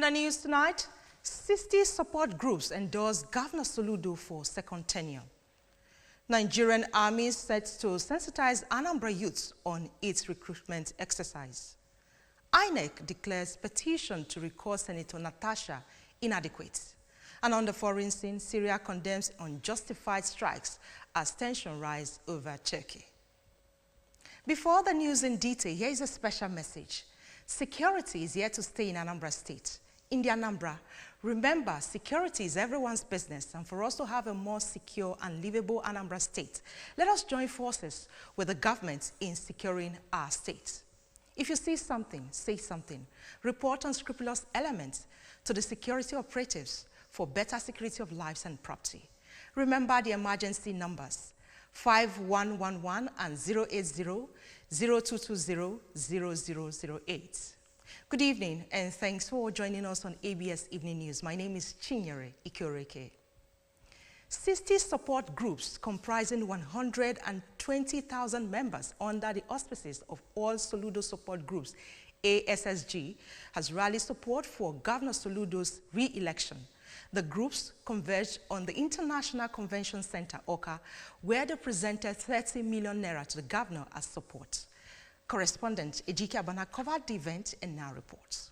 On the news tonight, 60 support groups endorse Governor Soludo for second tenure. Nigerian Army is set to sensitize Anambra youths on its recruitment exercise. INEC declares petition to recall Senator Natasha inadequate. And on the foreign scene, Syria condemns unjustified strikes as tension rise over Turkey. Before the news in detail, here is a special message. Security is here to stay in Anambra State. In the Anambra, remember, security is everyone's business, and for us to have a more secure and livable Anambra State, let us join forces with the government in securing our state. If you see something, say something. Report unscrupulous elements to the security operatives for better security of lives and property. Remember the emergency numbers 5111 and 080-0220-0008. Good evening and thanks for joining us on ABS Evening News. My name is Chinyere Ikoreke. 60 support groups comprising 120,000 members under the auspices of all Soludo support groups, ASSG, has rallied support for Governor Soludo's re-election. The groups converged on the International Convention Center, OCA, where they presented 30 million naira to the governor as support. Correspondent Ejike Abana covered the event and now reports.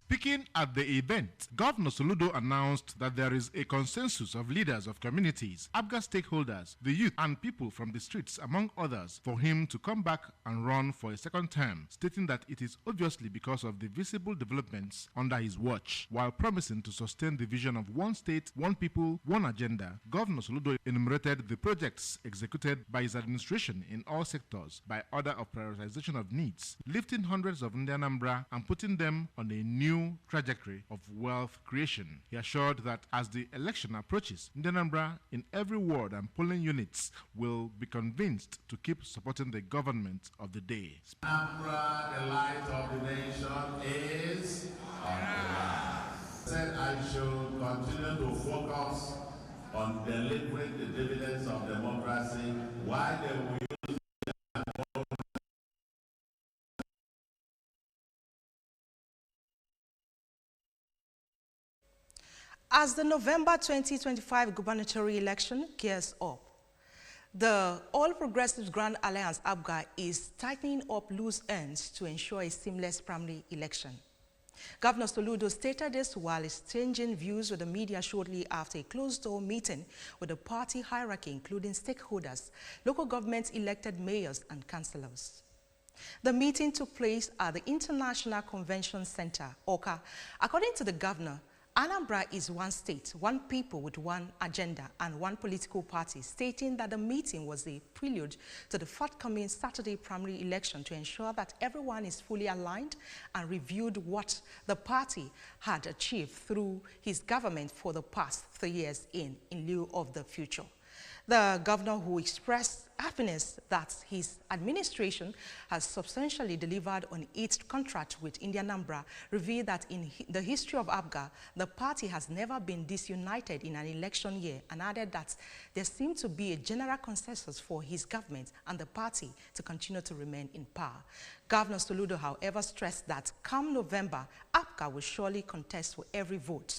Speaking at the event, Governor Soludo announced that there is a consensus of leaders of communities, ABGA stakeholders, the youth, and people from the streets, among others, for him to come back and run for a second term, stating that it is obviously because of the visible developments under his watch. While promising to sustain the vision of one state, one people, one agenda, Governor Soludo enumerated the projects executed by his administration in all sectors by order of prioritization of needs, lifting hundreds of Anambra and putting them on a new trajectory of wealth creation. He assured that as the election approaches, Anambra in every ward and polling units will be convinced to keep supporting the government of the day. Anambra, the light of the nation, is on the rise. Said I should continue to focus on delivering the dividends of democracy while they will use As the November 2025 gubernatorial election gears up, the All Progressives Grand Alliance ABGA is tightening up loose ends to ensure a seamless primary election. Governor Soludo stated this while exchanging views with the media shortly after a closed-door meeting with the party hierarchy, including stakeholders, local government elected mayors and councillors. The meeting took place at the International Convention Center, OCA. According to the governor, Anambra is one state, one people with one agenda and one political party, stating that the meeting was a prelude to the forthcoming Saturday primary election to ensure that everyone is fully aligned and reviewed what the party had achieved through his government for the past 3 years in lieu of the future. The governor, who expressed happiness that his administration has substantially delivered on its contract with Anambra, revealed that in the history of ABGA, the party has never been disunited in an election year, and added that there seemed to be a general consensus for his government and the party to continue to remain in power. Governor Soludo, however, stressed that come November, ABGA will surely contest for every vote.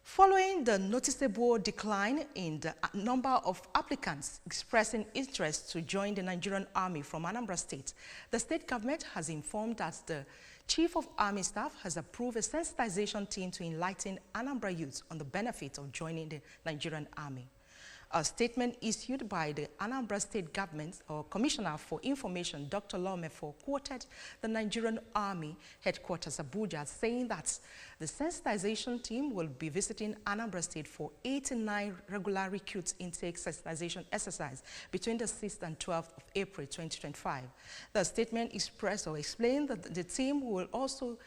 Following the noticeable decline in the number of applicants expressing interest to join the Nigerian Army from Anambra State, the state government has informed that the Chief of Army Staff has approved a sensitization team to enlighten Anambra youths on the benefits of joining the Nigerian Army. A statement issued by the Anambra State Government or Commissioner for Information, Dr. Lomefo, quoted the Nigerian Army headquarters, Abuja, saying that the sensitization team will be visiting Anambra State for 89 regular recruits intake sensitization exercise between the 6th and 12th of April 2025. The statement expressed or explained that the team will also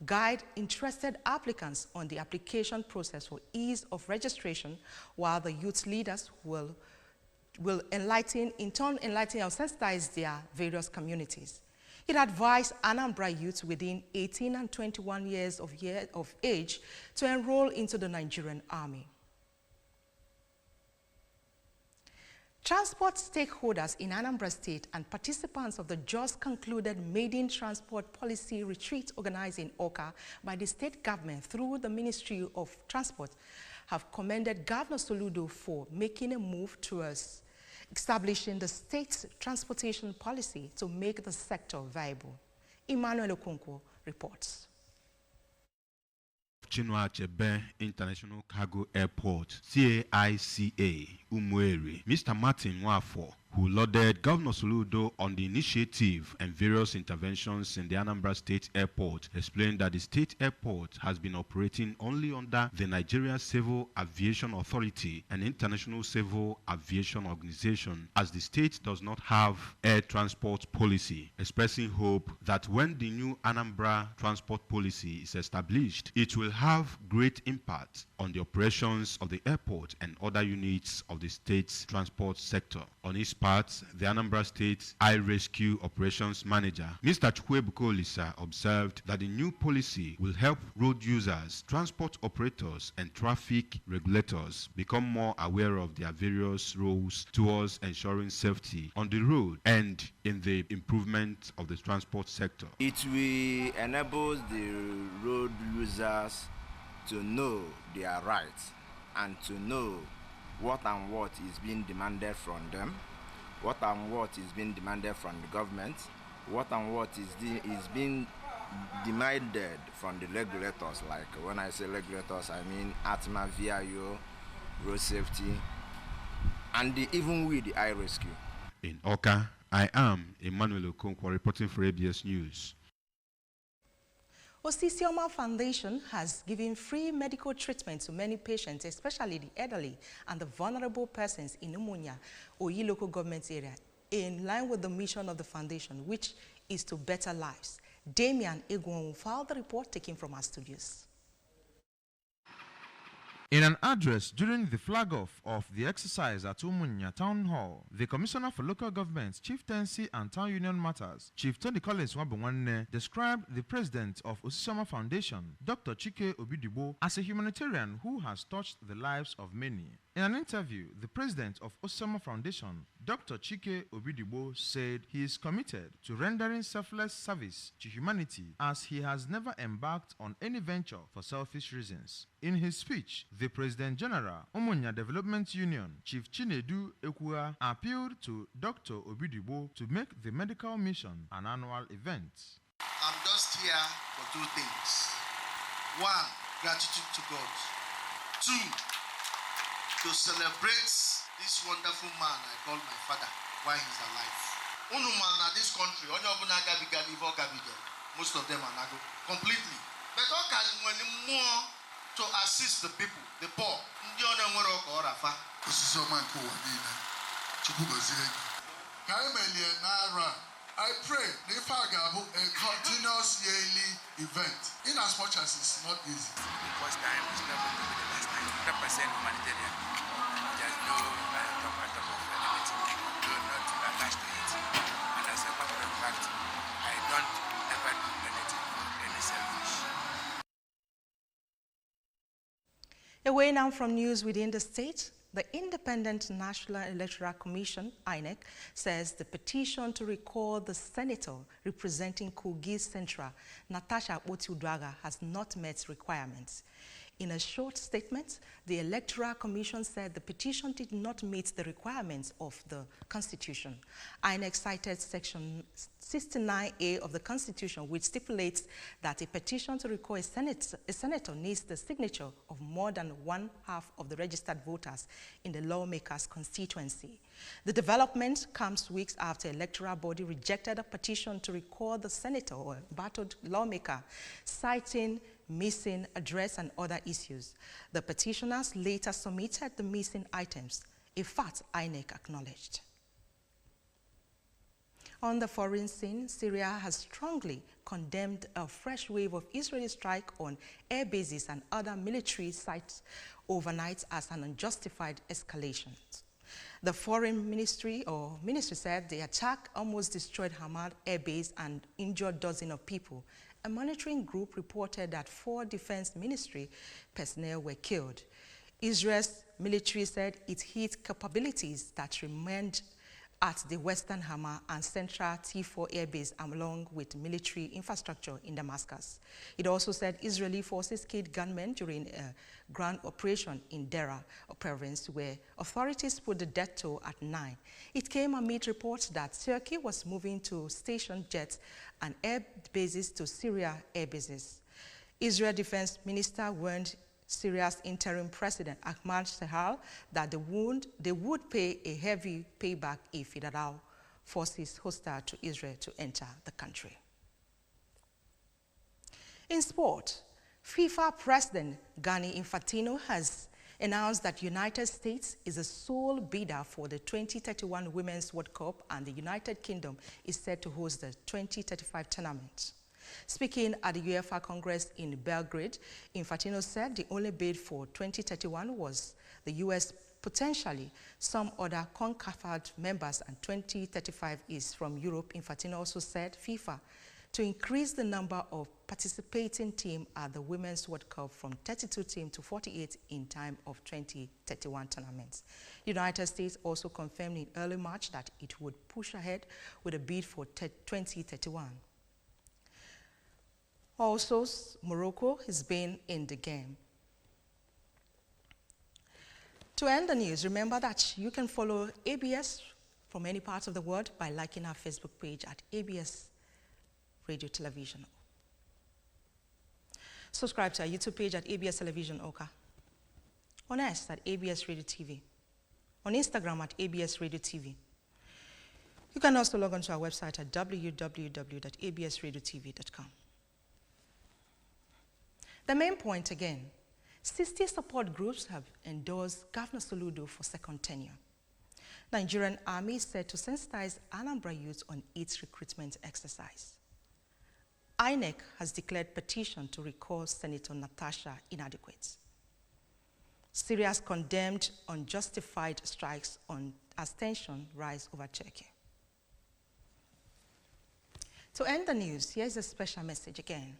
guide interested applicants on the application process for ease of registration, while the youth leaders will enlighten or sensitize their various communities. It advised Anambra youth within 18 and 21 years of age to enroll into the Nigerian Army. Transport stakeholders in Anambra State and participants of the just concluded Maiden Transport Policy Retreat organized in Awka by the state government through the Ministry of Transport have commended Governor Soludo for making a move towards establishing the state's transportation policy to make the sector viable. Emmanuel Okonkwo reports. Chinua Achebe International Cargo Airport, CAICA, Umueri, Mr. Martin Nwafo, who lauded Governor Soludo on the initiative and various interventions in the Anambra State Airport, explained that the state airport has been operating only under the Nigeria Civil Aviation Authority, an international civil aviation organization, as the state does not have air transport policy, expressing hope that when the new Anambra transport policy is established, it will have great impact on the operations of the airport and other units of the state's transport sector. On his part, the Anambra State Eye Rescue Operations Manager, Mr. Chukwuebuka Olisa, observed that the new policy will help road users, transport operators, and traffic regulators become more aware of their various roles towards ensuring safety on the road and in the improvement of the transport sector. It will enable the road users to know their rights and to know what is being demanded from them, what is being demanded from the government, what is being demanded from the regulators. Like when I say regulators, I mean ATMA, VIO, road safety, and even with the Eye Rescue. In Awka, I am Emmanuel Okonkwo reporting for ABS News. Osisioma Foundation has given free medical treatment to many patients, especially the elderly and the vulnerable persons in Umunya, Oyi local government area, in line with the mission of the foundation, which is to better lives. Damian Egwon filed the report taken from our studios. In an address during the flag-off of the exercise at Umunya Town Hall, the Commissioner for Local Government, Chieftaincy and Town Union Matters, Chief Tony Collins Wabunwanne, described the president of Osisioma Foundation, Dr. Chike Obidibo, as a humanitarian who has touched the lives of many. In an interview, the president of Osisioma Foundation, Dr. Chike Obidibo, said he is committed to rendering selfless service to humanity as he has never embarked on any venture for selfish reasons. In his speech, the President General, Umunya Development Union, Chief Chinedu Ekua, appealed to Dr. Obidibo to make the medical mission an annual event. I'm just here for two things. One, gratitude to God. Two, to celebrate this wonderful man I call my father while he's alive. Unuman na this country, most of them are not completely. But more to assist the people, the poor. I pray if I have a continuous yearly event, in as much as it's not easy. Because time is not going to be the last time. 100% humanitarian. There's no top of anything. Do not attach to it. And as a matter of fact, I don't ever do anything any selfish. Away now from news within the state, the Independent National Electoral Commission, INEC, says the petition to recall the senator representing Kogi Central, Natasha Akpoti-Uduaghan, has not met requirements. In a short statement, the Electoral Commission said the petition did not meet the requirements of the Constitution. INEC cited Section 69A of the Constitution, which stipulates that a petition to recall a senator needs the signature of more than one-half of the registered voters in the lawmaker's constituency. The development comes weeks after the electoral body rejected a petition to recall the senator or battled lawmaker, citing missing address and other issues. The petitioners later submitted the missing items, a fact INEC acknowledged. On the foreign scene, Syria has strongly condemned a fresh wave of Israeli strike on air bases and other military sites overnight as an unjustified escalation. The foreign ministry said the attack almost destroyed Hamad Air Base and injured dozens of people. A monitoring group reported that 4 defense ministry personnel were killed. Israel's military said it hit capabilities that remained at the Western Hama and Central T4 Air Base along with military infrastructure in Damascus. It also said Israeli forces killed gunmen during a ground operation in Dera province where authorities put the death toll at 9. It came amid reports that Turkey was moving to station jets and air bases to Syria air bases. Israel Defense Minister warned Syria's interim president Ahmad Shahal that they would pay a heavy payback if it allowed forces hostile to Israel to enter the country. In sport, FIFA President Gianni Infantino has announced that United States is the sole bidder for the 2031 Women's World Cup and the United Kingdom is set to host the 2035 tournament. Speaking at the UEFA Congress in Belgrade, Infantino said the only bid for 2031 was the US, potentially some other CONCACAF members, and 2035 is from Europe. Infantino also said FIFA to increase the number of participating teams at the Women's World Cup from 32 teams to 48 in time of 2031 tournaments. The United States also confirmed in early March that it would push ahead with a bid for 2031. Also, Morocco has been in the game. To end the news, remember that you can follow ABS from any part of the world by liking our Facebook page at ABS Radio Television. Subscribe to our YouTube page at ABS Television Oka. On X at ABS Radio TV. On Instagram at ABS Radio TV. You can also log on to our website at www.absradiotv.com. The main point again, 60 support groups have endorsed Governor Soludo for second tenure. Nigerian Army is set to sensitize Anambra youth on its recruitment exercise. INEC has declared petition to recall Senator Natasha inadequate. Syria's condemned unjustified strikes as tension rise over Turkey. To end the news, here's a special message again.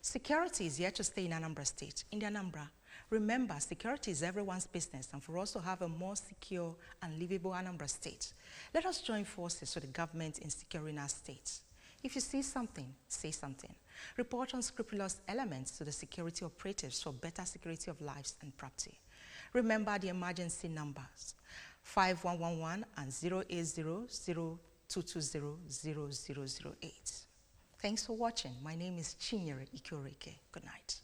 Security is here to stay in Anambra State. In the Anambra, remember, security is everyone's business, and for us to have a more secure and livable Anambra State, let us join forces with the government in securing our state. If you see something, say something. Report unscrupulous elements to the security operatives for better security of lives and property. Remember the emergency numbers, 5111 and 080-0220-0008. Thanks for watching. My name is Chinyere Ikoreke. Good night.